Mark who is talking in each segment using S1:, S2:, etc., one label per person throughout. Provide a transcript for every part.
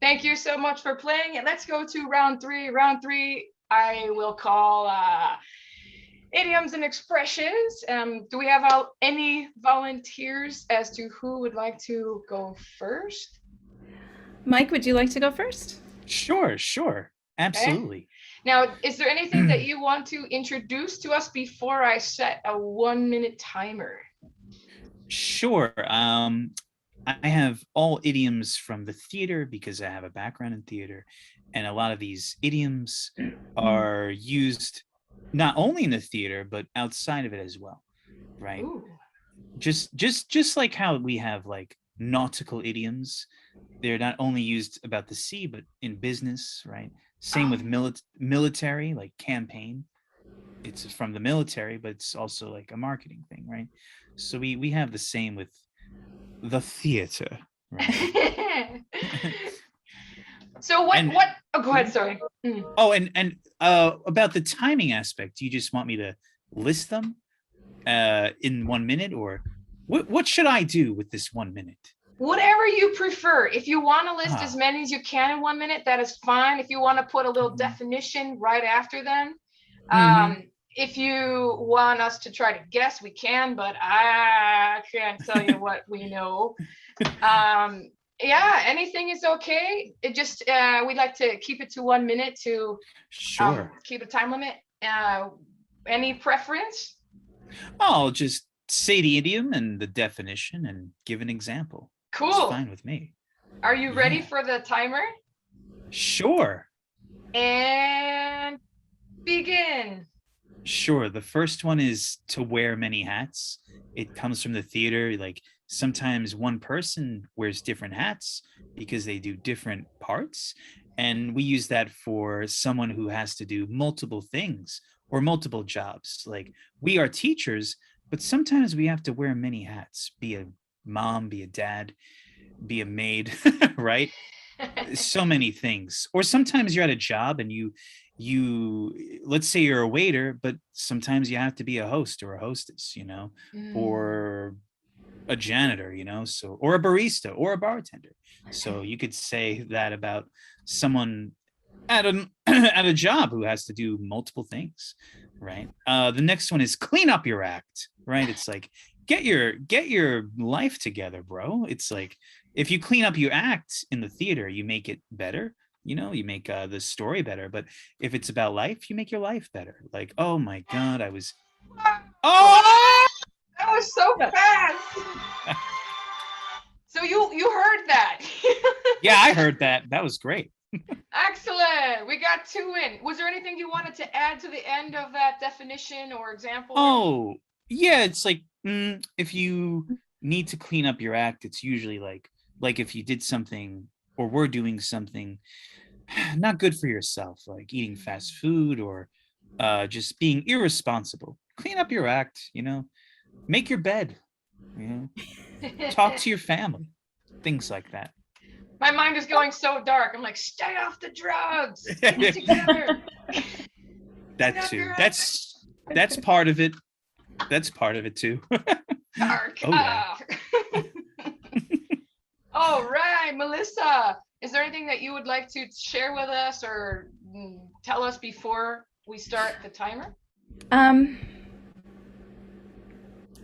S1: Thank you so much for playing. And let's go to round three. Round three, I will call idioms and expressions. Do we have any volunteers as to who would like to go first?
S2: Mike, would you like to go first?
S3: Sure.
S1: Okay.
S3: Absolutely.
S1: Now, is there anything that you want to introduce to us before I set a 1-minute timer?
S3: Sure. I have all idioms from the theater because I have a background in theater, and a lot of these idioms are used not only in the theater but outside of it as well, right?
S1: Ooh.
S3: Just like how we have like nautical idioms, they're not only used about the sea but in business, right? Same with military, like campaign. It's from the military, but it's also like a marketing thing, right? So we have the same with the theater, right?
S1: So what oh, go ahead, sorry.
S3: Oh, and about the timing aspect, do you just want me to list them in 1 minute, or what should I do with this 1 minute?
S1: Whatever you prefer. If you want to list as many as you can in 1 minute, that is fine. If you want to put a little definition right after them, if you want us to try to guess, we can, but I can't tell you what we know. Yeah, anything is okay. It just we'd like to keep it to 1 minute to keep a time limit. Any preference?
S3: I'll just say the idiom and the definition and give an example.
S1: Cool.
S3: It's fine with me.
S1: Are you ready for the timer?
S3: Sure.
S1: And begin.
S3: Sure. The first one is to wear many hats. It comes from the theater. Like sometimes one person wears different hats because they do different parts. And we use that for someone who has to do multiple things or multiple jobs. Like we are teachers, but sometimes we have to wear many hats, be a mom, be a dad, be a maid, right? So many things. Or sometimes you're at a job and you let's say you're a waiter, but sometimes you have to be a host or a hostess, or a janitor, so, or a barista or a bartender. So you could say that about someone at a job who has to do multiple things, right? The next one is clean up your act, right? It's like get your life together, bro. It's like if you clean up your act in the theater, you make it better. You make the story better. But if it's about life, you make your life better. Like, oh my God, that was
S1: so fast. So you heard that?
S3: Yeah, I heard that. That was great.
S1: Excellent. We got 2 in. Was there anything you wanted to add to the end of that definition or example?
S3: Oh, yeah. It's like if you need to clean up your act, it's usually like if you did something or were doing something not good for yourself, like eating fast food or just being irresponsible. Clean up your act, make your bed, talk to your family, things like that.
S1: My mind is going so dark. I'm like, stay off the drugs. Get it together.
S3: That too. That's part of it. That's part of it too.
S1: Dark.
S3: Oh, yeah.
S1: All right, Melissa, is there anything that you would like to share with us or tell us before we start the timer?
S2: I'm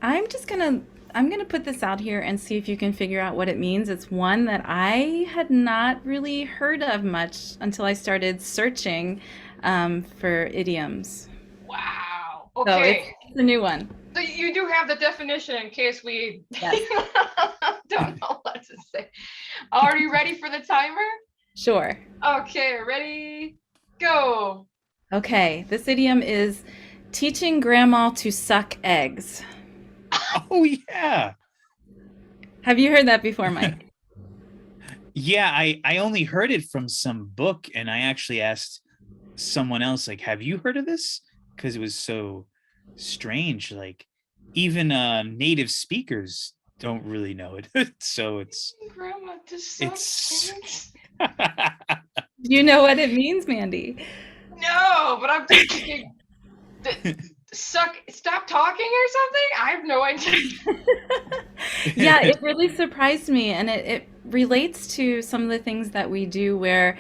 S2: gonna put this out here and see if you can figure out what it means. It's one that I had not really heard of much until I started searching for idioms.
S1: Wow.
S2: So
S1: Okay.
S2: it's a new one.
S1: So you do have the definition in case we don't know what to say. Are you ready for the timer?
S2: Sure.
S1: Okay, ready, go.
S2: Okay, this idiom is teaching grandma to suck eggs.
S3: Oh, yeah.
S2: Have you heard that before, Mike?
S3: Yeah, I only heard it from some book, and I actually asked someone else, like, have you heard of this? Because it was so strange. Like, even native speakers don't really know it. So it's
S1: Grandma to suck eggs.
S2: Do you know what it means, Mandy?
S1: No, but I'm just thinking stop talking or something? I have no idea.
S2: Yeah, it really surprised me, and it relates to some of the things that we do where,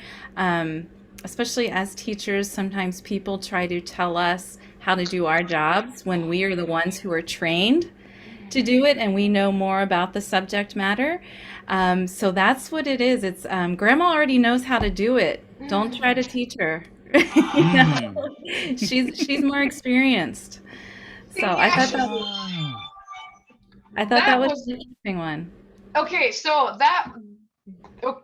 S2: especially as teachers, sometimes people try to tell us how to do our jobs when we are the ones who are trained to do it and we know more about the subject matter. So that's what it is. It's grandma already knows how to do it. Don't try to teach her. You know?
S3: Mm.
S2: She's more experienced. So
S3: Ah.
S2: I thought
S1: That
S2: that was
S1: was
S2: an interesting one.
S1: okay. So that oh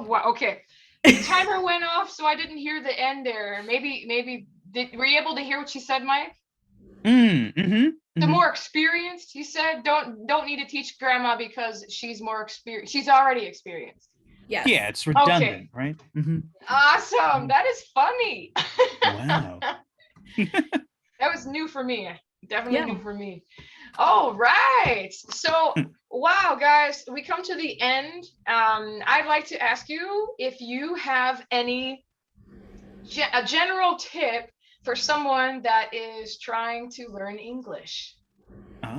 S1: wow, okay. The timer went off, so I didn't hear the end there. Maybe were you able to hear what she said, Mike? The more experienced, you said, don't need to teach grandma because she's more experienced. She's already experienced.
S2: Yes.
S3: Yeah, it's redundant, right?
S1: Awesome. That is funny.
S3: Wow.
S1: That was new for me. Definitely
S2: Yeah.
S1: new for me. All right. So, wow, guys, we come to the end. I'd like to ask you if you have a general tip for someone that is trying to learn English.
S3: Ah.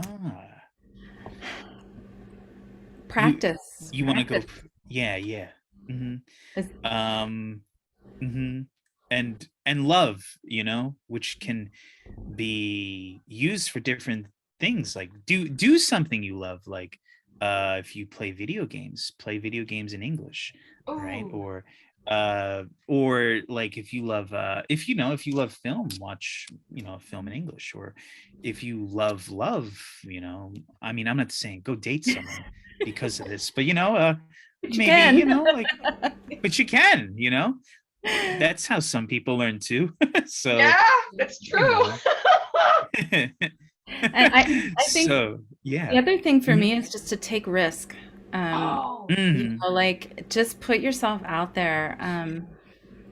S2: Practice.
S3: You want to go?
S2: Practice.
S3: Yeah.
S2: It's-
S3: And love, which can be used for different things. Like do something you love, like if you play video games in English, right?
S1: Ooh.
S3: Or like if you love if you love film, watch a film in English. Or if you love I mean, I'm not saying go date someone because of this, but
S2: But you
S3: maybe
S2: can.
S3: like, but you can, that's how some people learn too. So
S1: Yeah, that's true.
S2: And I think
S3: so yeah.
S2: the other thing for me is just to take risk.
S1: Oh.
S2: Like just put yourself out there.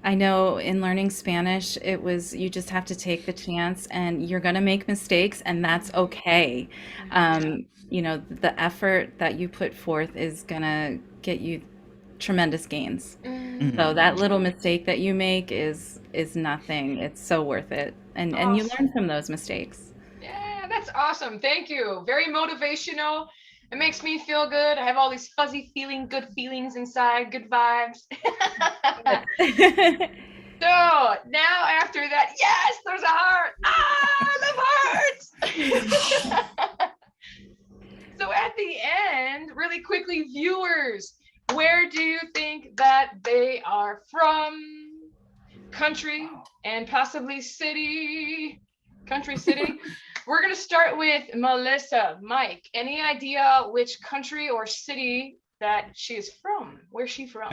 S2: I know in learning Spanish, it was you just have to take the chance and you're going to make mistakes and that's okay. The effort that you put forth is going to get you tremendous gains. So that little mistake that you make is nothing. It's so worth it. And you learn from those mistakes.
S1: Yeah, that's awesome. Thank you. Very motivational. It makes me feel good. I have all these fuzzy good feelings inside, good vibes. So now after that, yes, there's a heart. I love hearts. So at the end, really quickly, viewers, where do you think that they are from? Country and possibly city. Country, city. We're going to start with Melissa. Mike, any idea which country or city that she is from? Where's she from?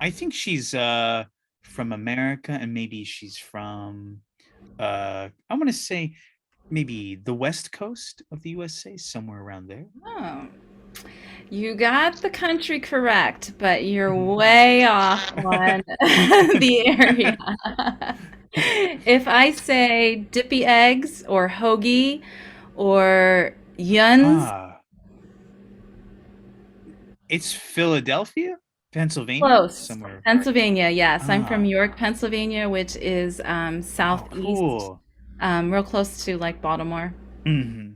S3: I think she's from America, and maybe she's from I want to say maybe the West Coast of the USA, somewhere around there.
S2: Oh, you got the country correct, but you're way off on the area. If I say dippy eggs or hoagie or yuns,
S3: it's Philadelphia, Pennsylvania,
S2: close.
S3: Somewhere.
S2: Pennsylvania, yes. I'm from York, Pennsylvania, which is southeast, real close to like Baltimore.
S1: Cool.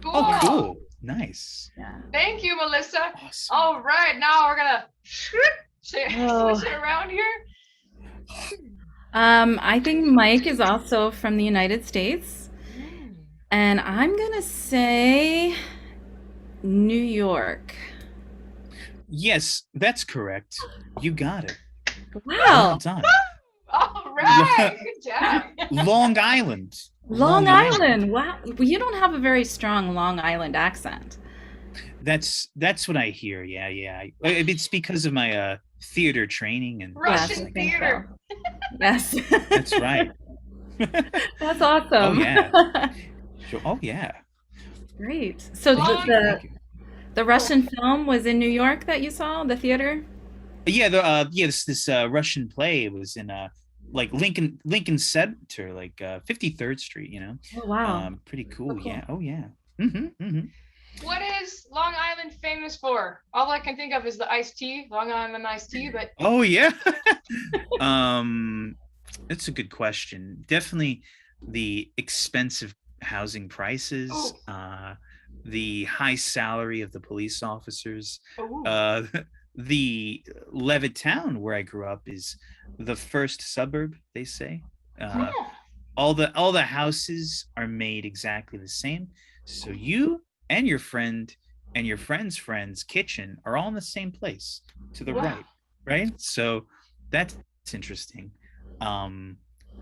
S3: Oh, cool. Nice.
S2: Yeah.
S1: Thank you, Melissa.
S3: Awesome.
S1: All right, now we're gonna switch it around here.
S2: I think Mike is also from the United States, and I'm gonna say New York.
S3: Yes, that's correct. You got it.
S2: Wow.
S3: Well done.
S1: All right. Good job.
S3: Long Island.
S2: Long Island. Wow. Well, you don't have a very strong Long Island accent.
S3: That's what I hear. Yeah. It's because of my theater training and
S1: Russian theater.
S2: So. Yes.
S3: That's right.
S2: That's awesome.
S3: Oh yeah. Sure. Oh yeah.
S2: Great. So the Russian film was in New York that you saw, the theater?
S3: Yeah, this Russian play was in like Lincoln Center, like 53rd Street,
S2: Oh wow.
S3: Pretty cool.
S2: Cool.
S3: Yeah. Oh yeah.
S1: What is Long Island famous for? All I can think of is the iced tea, Long Island iced tea, but
S3: oh yeah. That's a good question. Definitely the expensive housing prices,
S1: Oh,
S3: the high salary of the police officers.
S1: oh,
S3: Uh, the Levittown, where I grew up, is the first suburb, they say. Uh,
S1: huh.
S3: all the houses are made exactly the same. So you and your friend and your friend's friend's kitchen are all in the same place to the
S1: Wow.
S3: right? So that's interesting. Um,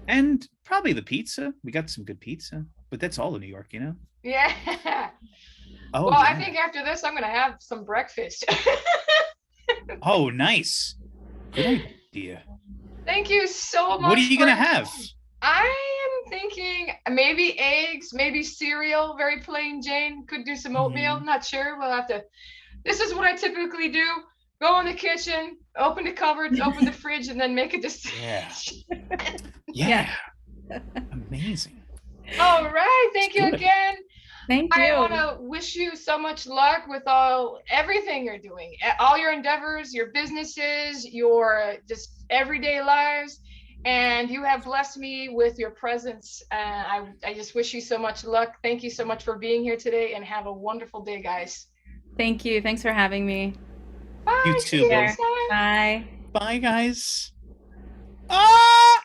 S3: and probably the pizza. We got some good pizza, but that's all in New York, you know?
S1: Yeah.
S3: Oh
S1: Well, I
S3: yeah.
S1: think after this, I'm gonna have some breakfast.
S3: Oh, nice. Good idea.
S1: Thank you so
S3: What are
S1: much
S3: you
S1: for
S3: gonna
S1: your
S3: have?
S1: time. I am thinking maybe eggs, maybe cereal, very plain Jane. Could do some oatmeal.
S3: Hmm.
S1: Not sure. We'll have to. This is what I typically do. Go in the kitchen, open the cupboards, open the fridge, and then make a
S3: Yeah.
S1: decision.
S3: Yeah.
S2: Yeah.
S3: Amazing.
S1: All right.
S3: Let's
S1: Thank you
S3: do it.
S1: again.
S2: Thank
S1: I want
S2: you.
S1: to wish you so much luck with everything you're doing, all your endeavors, your businesses, your just everyday lives, and you have blessed me with your presence. I just wish you so much luck. Thank you so much for being here today, and have a wonderful day, guys.
S2: Thank you. Thanks for having me.
S3: You
S1: Bye. See
S3: too,
S1: you
S3: Lou.
S1: next
S2: There.
S1: time.
S2: Bye.
S3: Bye, guys. Ah!